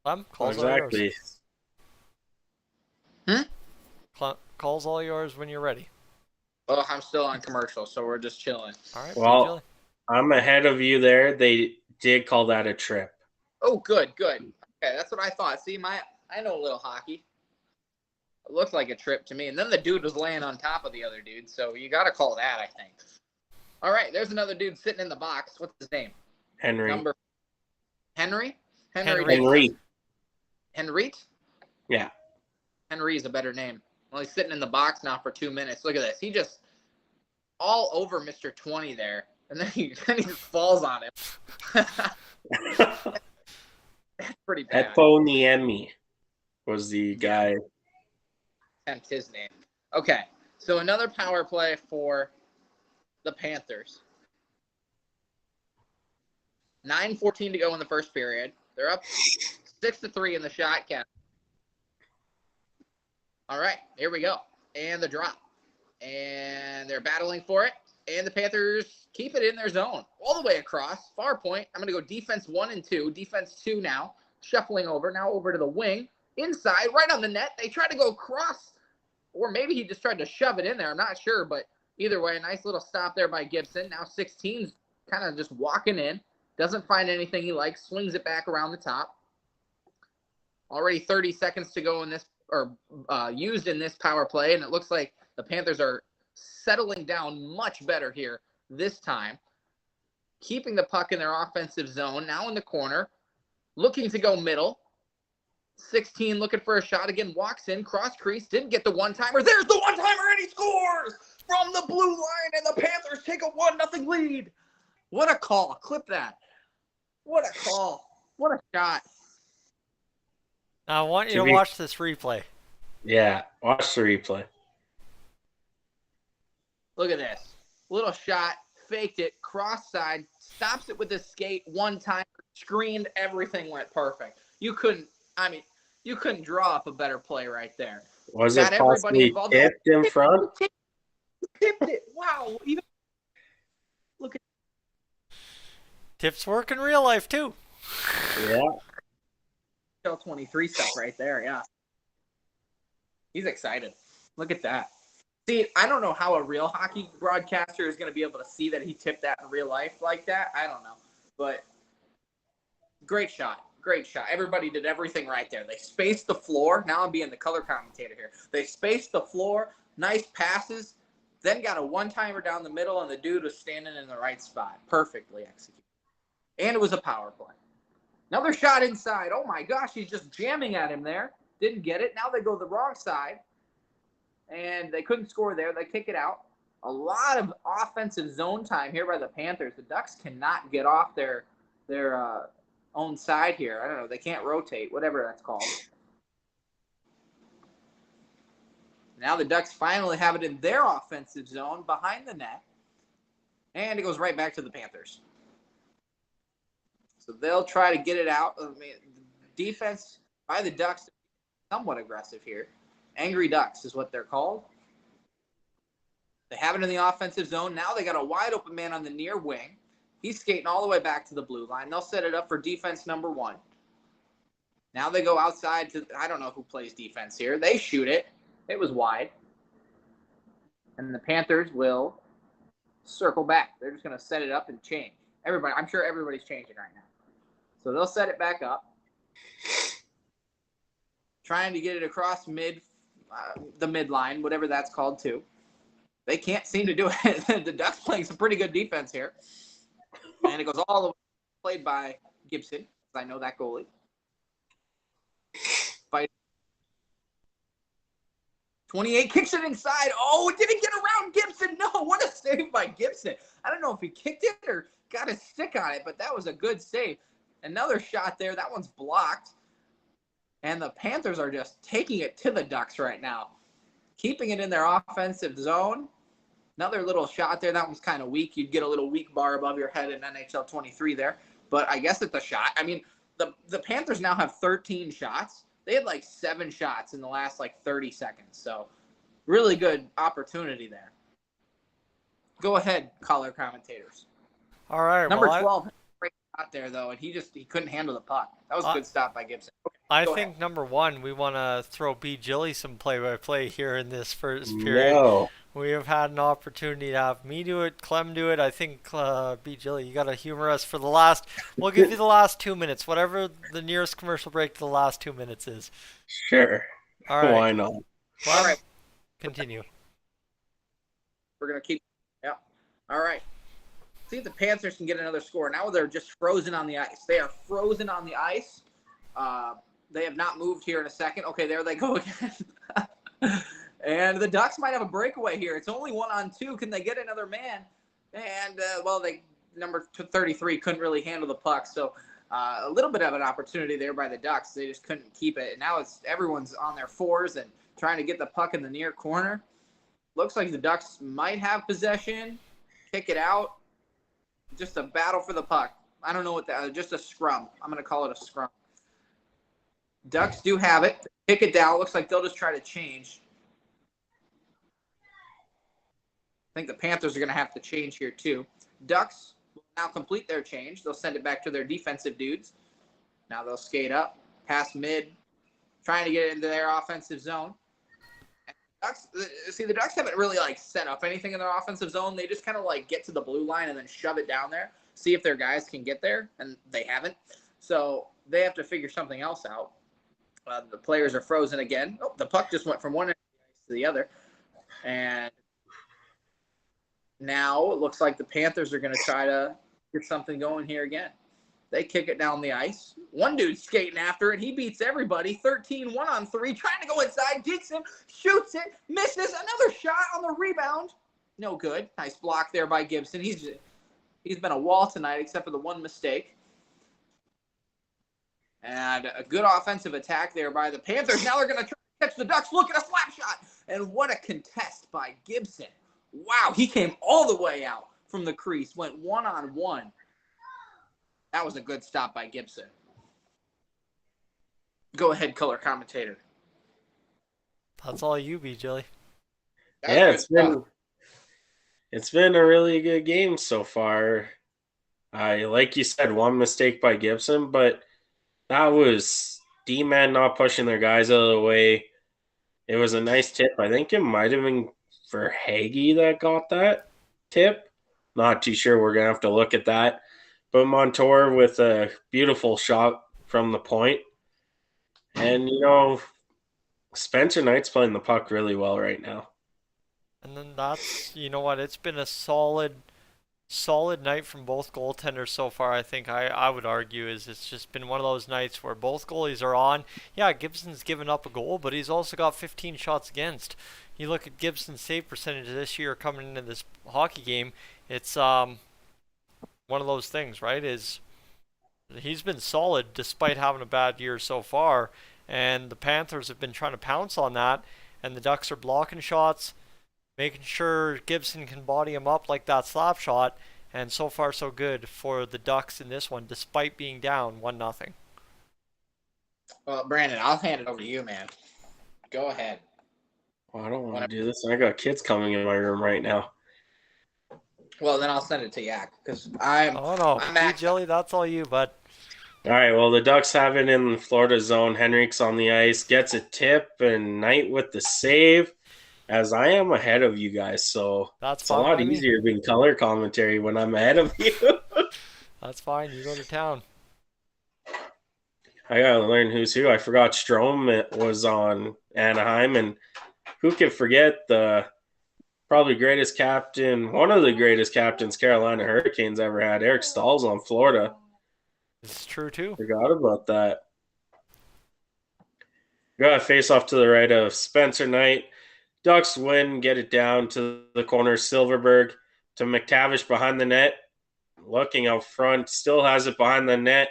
Clem, calls all yours. Exactly. Calls all yours when you're ready. Oh, I'm still on commercial, so we're just chilling. All right, Well, I'm ahead of you there. They did call that a trip. Oh, good. Okay, that's what I thought. See, I know a little hockey. It looked like a trip to me. And then the dude was laying on top of the other dude, so you got to call that, I think. All right, there's another dude sitting in the box. What's his name? Henry. Henry? Henry? Yeah. Henry's a better name. Well, he's sitting in the box now for 2 minutes. Look at this. He just all over Mr. 20 there, and then he just falls on him. That's pretty bad. Eponiemi was the guy. Attempt his name. Okay, so another power play for the Panthers. 9:14 to go in the first period. They're up 6-3 in the shot count. All right, here we go. And the drop. And they're battling for it. And the Panthers keep it in their zone. All the way across. Far point. I'm going to go defense 1 and 2. Defense 2 now. Shuffling over. Now over to the wing. Inside. Right on the net. They try to go across. Or maybe he just tried to shove it in there. I'm not sure. But either way, a nice little stop there by Gibson. Now 16's kind of just walking in. Doesn't find anything he likes. Swings it back around the top. Already 30 seconds to go in this, or used in this power play, and it looks like the Panthers are settling down much better here this time. Keeping the puck in their offensive zone. Now in the corner. Looking to go middle. 16 looking for a shot again. Walks in. Cross crease. Didn't get the one-timer. There's the one-timer, and he scores from the blue line, and the Panthers take a 1-0 lead. What a call. Clip that. What a call. What a shot. Now, I want you to watch this replay. Yeah, watch the replay. Look at this. Little shot. Faked it. Cross side. Stops it with his skate. One time. Screened. Everything went perfect. You couldn't draw up a better play right there. Was it possibly tipped in front? Tipped it. Wow. Look at Tips work in real life, too. Yeah. 23 stuff right there, yeah. He's excited. Look at that. See, I don't know how a real hockey broadcaster is going to be able to see that he tipped that in real life like that. I don't know. But great shot. Great shot. Everybody did everything right there. They spaced the floor. Now I'm being the color commentator here. They spaced the floor. Nice passes. Then got a one-timer down the middle, and the dude was standing in the right spot. Perfectly executed. And it was a power play. Another shot inside. Oh, my gosh. He's just jamming at him there. Didn't get it. Now they go the wrong side. And they couldn't score there. They kick it out. A lot of offensive zone time here by the Panthers. The Ducks cannot get off their own side here. I don't know. They can't rotate, whatever that's called. Now the Ducks finally have it in their offensive zone behind the net. And it goes right back to the Panthers. So they'll try to get it out. I mean, defense by the Ducks, somewhat aggressive here. Angry Ducks is what they're called. They have it in the offensive zone. Now they got a wide open man on the near wing. He's skating all the way back to the blue line. They'll set it up for defense number 1. Now they go outside to, I don't know who plays defense here. They shoot it. It was wide. And the Panthers will circle back. They're just going to set it up and change. I'm sure everybody's changing right now. So they'll set it back up. Trying to get it across the midline, whatever that's called too. They can't seem to do it. The Ducks playing some pretty good defense here. And it goes all the way, played by Gibson, because I know that goalie. Fight. 28 kicks it inside. Oh, it didn't get around Gibson. No, what a save by Gibson. I don't know if he kicked it or got a stick on it, but that was a good save. Another shot there. That one's blocked. And the Panthers are just taking it to the Ducks right now. Keeping it in their offensive zone. Another little shot there. That one's kind of weak. You'd get a little weak bar above your head in NHL 23 there. But I guess it's a shot. I mean, the Panthers now have 13 shots. They had like 7 shots in the last like 30 seconds. So really good opportunity there. Go ahead, color commentators. All right. Number 12, great shot there though, and he couldn't handle the puck. That was a good stop by Gibson. Okay, I think number 1, we want to throw B. Gilly some play-by-play here in this first period. No. We have had an opportunity to have me do it, Clem do it. I think B. Gilly, you got to humor us for the last. We'll give you the last 2 minutes, whatever the nearest commercial break to the last 2 minutes is. Sure. All right. Why not? Clem, all right. Continue. We're gonna keep. Yeah. All right. See if the Panthers can get another score. Now they're just frozen on the ice. They are frozen on the ice. They have not moved here in a second. Okay, there they go again. And the Ducks might have a breakaway here. It's only 1-on-2. Can they get another man? And, number 33 couldn't really handle the puck. So a little bit of an opportunity there by the Ducks. They just couldn't keep it. And now everyone's on their fours and trying to get the puck in the near corner. Looks like the Ducks might have possession. Kick it out. Just a battle for the puck. I don't know what that is. Just a scrum. I'm going to call it a scrum. Ducks do have it. Kick it down. Looks like they'll just try to change. I think the Panthers are going to have to change here too. Ducks will now complete their change. They'll send it back to their defensive dudes. Now they'll skate up, pass mid, trying to get it into their offensive zone. The Ducks haven't really set up anything in their offensive zone. They just kind of get to the blue line and then shove it down there, see if their guys can get there, and they haven't. So they have to figure something else out. The players are frozen again. Oh, the puck just went from one end of the ice to the other. And now it looks like the Panthers are going to try to get something going here again. They kick it down the ice. One dude's skating after it. He beats everybody. 13, 1-on-3, trying to go inside. Gets him, shoots it, misses. Another shot on the rebound. No good. Nice block there by Gibson. He's been a wall tonight except for the one mistake. And a good offensive attack there by the Panthers. Now they're going to try to catch the Ducks. Look at a slap shot. And what a contest by Gibson. Wow, he came all the way out from the crease. Went 1-on-1. That was a good stop by Gibson. Go ahead, color commentator. That's all you, B. Gilly. Yeah, it's been a really good game so far. Like you said, one mistake by Gibson, but that was D-man not pushing their guys out of the way. It was a nice tip. I think it might have been for Hagee that got that tip. Not too sure. We're going to have to look at that. But Montour with a beautiful shot from the point. And, Spencer Knight's playing the puck really well right now. And then that's, it's been a solid night from both goaltenders so far. I think I would argue it's just been one of those nights where both goalies are on. Yeah, Gibson's given up a goal, but he's also got 15 shots against. You look at Gibson's save percentage this year coming into this hockey game, it's one of those things, right? He's been solid despite having a bad year so far, and the Panthers have been trying to pounce on that, and the Ducks are blocking shots, making sure Gibson can body him up like that slap shot, and so far so good for the Ducks in this one, despite being down 1-0. Well, Brandon, I'll hand it over to you, man. Go ahead. Oh, I don't want to do this. I got kids coming in my room right now. Well, then I'll send it to Yak because I'm Oh no, I'm Tea maxed out. Jelly, that's all you, bud. All right, well, the Ducks have it in the Florida zone. Henrique's on the ice, gets a tip, and Knight with the save, as I am ahead of you guys. So That's it's a fine lot by me. easier being color commentary when I'm ahead of you. That's fine. You go to town. I got to learn who's who. I forgot Strome was on Anaheim, and who can forget the probably greatest captain, one of the greatest captains Carolina Hurricanes ever had, Eric Stahl's on Florida. This is true too. Forgot about that. Got a face off to the right of Spencer Knight. Ducks win, get it down to the corner. Silverberg to McTavish behind the net. Looking out front, still has it behind the net.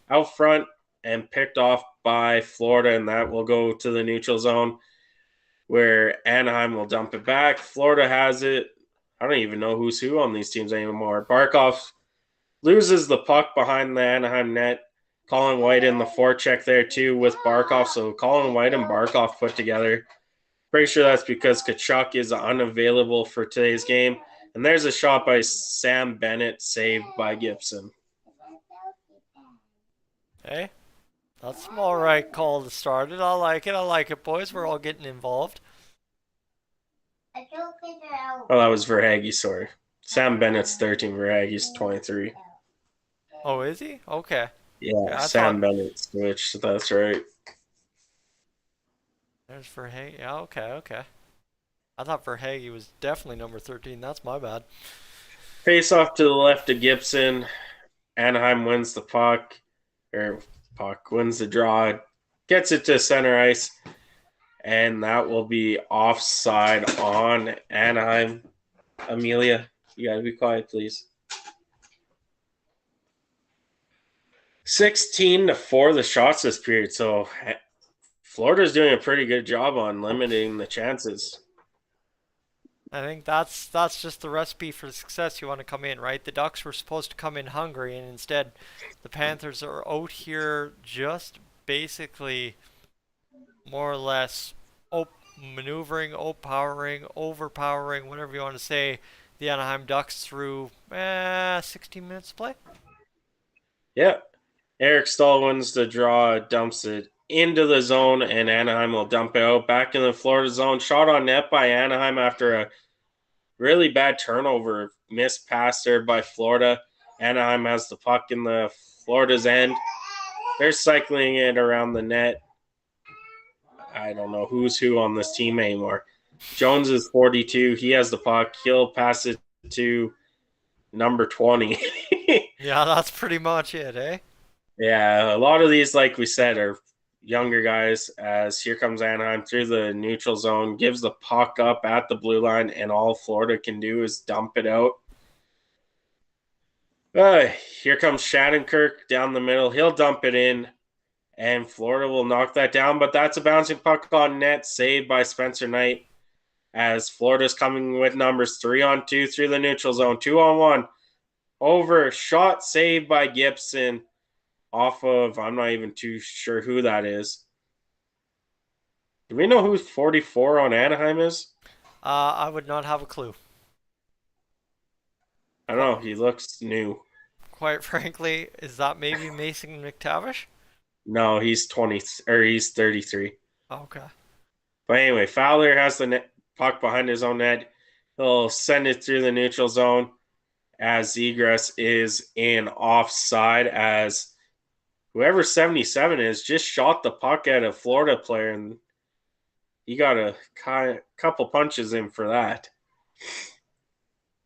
Out front and picked off by Florida, and that will go to the neutral zone where Anaheim will dump it back. Florida has it. I don't even know who's who on these teams anymore. Barkov loses the puck behind the Anaheim net. Colin White in the forecheck there too with Barkov. So Colin White and Barkov put together. Pretty sure that's because Tkachuk is unavailable for today's game. And there's a shot by Sam Bennett, saved by Gibson. Hey, that's an all right call to start it. I like it. I like it, boys. We're all getting involved. Oh, that was Verhaeghe, sorry. Sam Bennett's 13, Verhaeghe's 23. Oh, is he? Okay. Yeah, I Sam thought Bennett switched. That's right. there's Verhaeghe. Yeah, okay. I thought Verhaeghe was definitely number 13. That's my bad. Face off to the left of Gibson. Anaheim wins the puck. Puck wins the draw. Gets it to center ice. And that will be offside on Anaheim. Amelia, you got to be quiet, please. 16-4 the shots this period. So Florida's doing a pretty good job on limiting the chances. I think that's just the recipe for success. You want to come in, right? The Ducks were supposed to come in hungry, and instead the Panthers are out here just basically more or less maneuvering, overpowering, whatever you want to say, the Anaheim Ducks through 16 minutes to play. Yeah. Eric Stahl wins the draw, dumps it into the zone, and Anaheim will dump it out back in the Florida zone. Shot on net by Anaheim after a really bad turnover. Missed pass there by Florida. Anaheim has the puck in the Florida's end. They're cycling it around the net. I don't know who's who on this team anymore. Jones is 42. He has the puck. He'll pass it to number 20. Yeah, that's pretty much it, eh? Yeah, a lot of these, like we said, are younger guys. As here comes Anaheim through the neutral zone, gives the puck up at the blue line, and all Florida can do is dump it out. Here comes Shattenkirk down the middle. He'll dump it in, and Florida will knock that down. But that's a bouncing puck on net, saved by Spencer Knight. As Florida's coming with numbers 3-on-2 through the neutral zone, 2-on-1. Over, shot saved by Gibson. Off of, I'm not even too sure who that is. Do we know who 44 on Anaheim is? I would not have a clue. I don't know. He looks new. Quite frankly, is that maybe Mason McTavish? No, he's 20 or he's 33. Okay. But anyway, Fowler has the puck behind his own net. He'll send it through the neutral zone as Zegras is in offside, as whoever 77 is just shot the puck at a Florida player, and he got a couple punches in for that.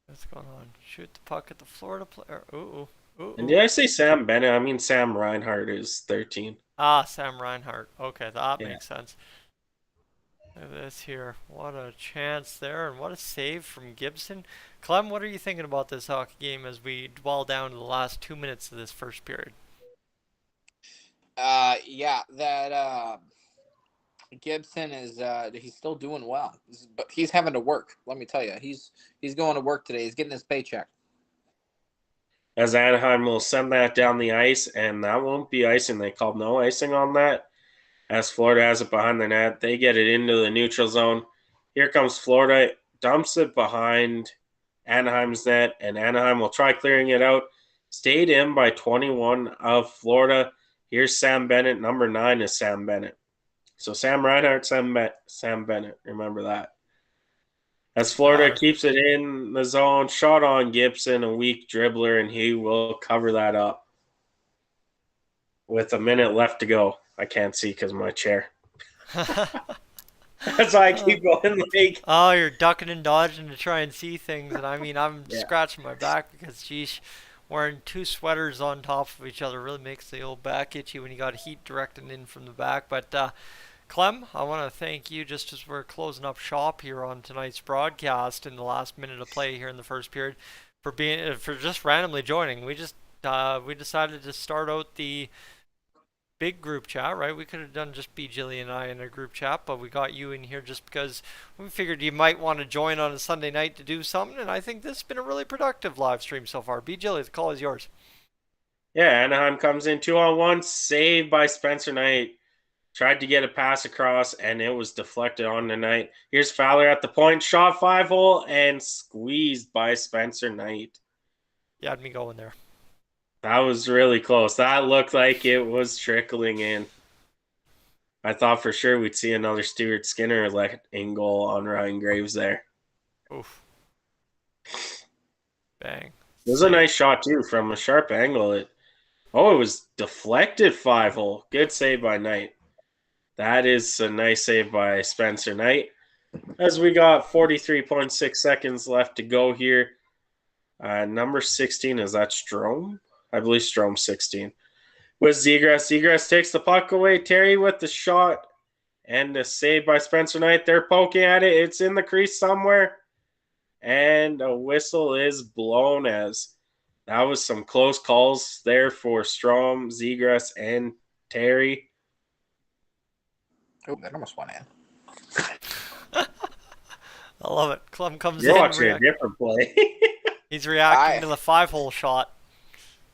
What's going on? Shoot the puck at the Florida player. Ooh. And did I say Sam Bennett? I mean Sam Reinhart is 13. Ah, Sam Reinhart. Okay, that Yeah. makes sense. Look at this here. What a chance there, and what a save from Gibson. Clem, what are you thinking about this hockey game as we dwell down to the last 2 minutes of this first period? Yeah, that Gibson is he's still doing well, but he's having to work. Let me tell you, he's going to work today. He's getting his paycheck. As Anaheim will send that down the ice, and that won't be icing. They called no icing on that. As Florida has it behind the net, they get it into the neutral zone. Here comes Florida, dumps it behind Anaheim's net, and Anaheim will try clearing it out. Stayed in by 21 of Florida. Here's Sam Bennett. Number 9 is Sam Bennett. So Sam Reinhart, Sam Bennett. Remember that. As Florida keeps it in the zone, shot on Gibson, a weak dribbler, and he will cover that up. With a minute left to go. I can't see because of my chair. That's why I keep going like. Oh, you're ducking and dodging to try and see things, and I mean, I'm scratching my back because, geez, wearing 2 sweaters on top of each other really makes the old back itchy when you got heat directed in from the back. But Clem, I want to thank you just as we're closing up shop here on tonight's broadcast in the last minute of play here in the first period for just randomly joining. We decided to start out the big group chat, right? We could have done just B. Jilly and I in a group chat, but we got you in here just because we figured you might want to join on a Sunday night to do something, and I think this has been a really productive live stream so far. B. Jilly, the call is yours. Yeah, Anaheim comes in 2-on-1, saved by Spencer Knight. Tried to get a pass across, and it was deflected on the Knight. Here's Fowler at the point, shot 5-hole, and squeezed by Spencer Knight. You had me going there. That was really close. That looked like it was trickling in. I thought for sure we'd see another Stuart Skinner in goal on Ryan Graves there. Oof. Bang. It was a nice shot, too, from a sharp angle. It was deflected 5-hole. Good save by Knight. That is a nice save by Spencer Knight. As we got 43.6 seconds left to go here. Number 16, is that Strome? I believe Strome's 16. With Zegras. Zegras takes the puck away. Terry with the shot. And a save by Spencer Knight. They're poking at it. It's in the crease somewhere. And a whistle is blown as that was some close calls there for Strome, Zegras, and Terry. Oh, that almost went in. I love it. Clem comes You're in. watching a different play. He's reacting to the 5-hole shot.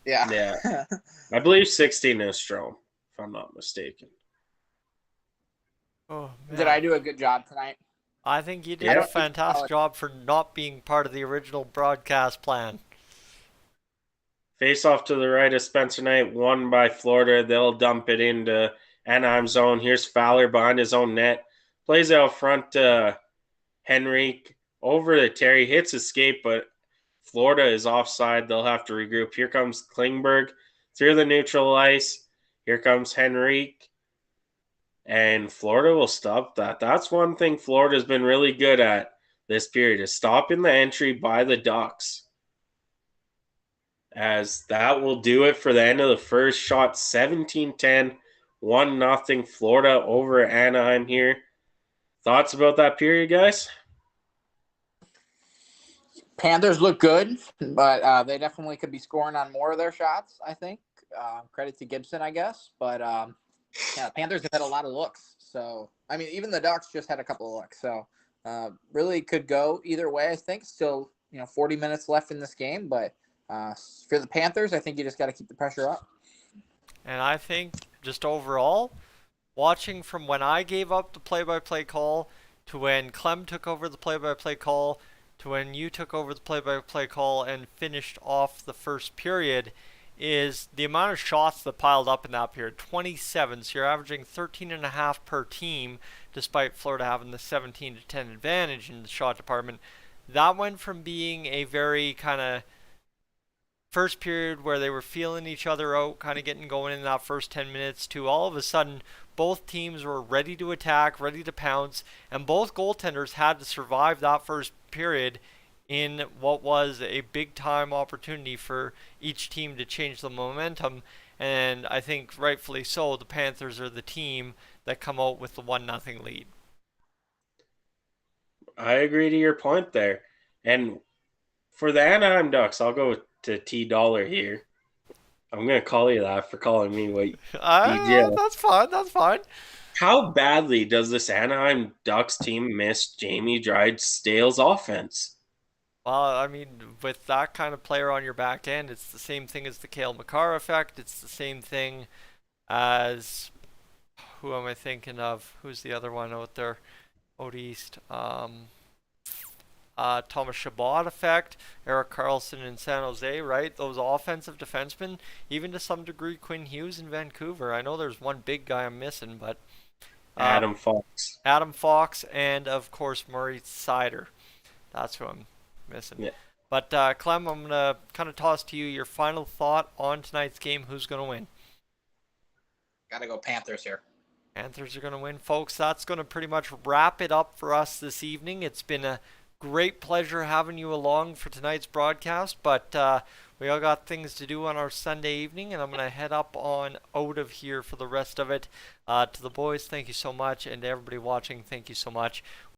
Yeah. I believe 16 is Strome, if I'm not mistaken. Oh, man. Did I do a good job tonight? I think you did a fantastic job for not being part of the original broadcast plan. Face off to the right of Spencer Knight, won by Florida. They'll dump it into Anaheim zone. Here's Fowler behind his own net. Plays out front Henrique over to Terry. Hits escape, but Florida is offside. They'll have to regroup. Here comes Klingberg through the neutral ice. Here comes Henrique. And Florida will stop that. That's one thing Florida's been really good at this period, is stopping the entry by the Ducks. As that will do it for the end of the first shot. 17-10, 1-0 Florida over Anaheim here. Thoughts about that period, guys? Panthers look good, but they definitely could be scoring on more of their shots, I think. Credit to Gibson, I guess. But, the Panthers have had a lot of looks. So, I mean, even the Ducks just had a couple of looks. So, really could go either way, I think. Still, 40 minutes left in this game. But for the Panthers, I think you just got to keep the pressure up. And I think just overall, watching from when I gave up the play-by-play call to when Clem took over the play-by-play call to when you took over the play-by-play call and finished off the first period, is the amount of shots that piled up in that period. 27, so you're averaging 13.5 per team, despite Florida having the 17-10 advantage in the shot department. That went from being a very kind of first period where they were feeling each other out, kind of getting going in that first 10 minutes, to all of a sudden both teams were ready to attack, ready to pounce, and both goaltenders had to survive that first period in what was a big time opportunity for each team to change the momentum. And I think rightfully so, the Panthers are the team that come out with the 1-0 lead. I agree to your point there. And for the Anaheim Ducks, I'll go to T Dollar here. I'm going to call you that for calling me what That's fine. That's fine. How badly does this Anaheim Ducks team miss Jamie Drysdale's offense? Well, I mean, with that kind of player on your back end, it's the same thing as the Cale Makar effect. It's the same thing as, who am I thinking of? Who's the other one out there? out east. Thomas Chabot effect, Eric Carlson in San Jose, right? Those offensive defensemen, even to some degree Quinn Hughes in Vancouver. I know there's one big guy I'm missing, but uh, Adam Fox. Adam Fox and of course Murray Sider. That's who I'm missing. Yeah. But Clem, I'm gonna kind of toss to you your final thought on tonight's game. Who's gonna win? Gotta go Panthers here. Panthers are going to win, folks. That's going to pretty much wrap it up for us this evening. It's been a great pleasure having you along for tonight's broadcast, but we all got things to do on our Sunday evening, and I'm going to head up on out of here for the rest of it. To the boys, thank you so much, and to everybody watching, thank you so much.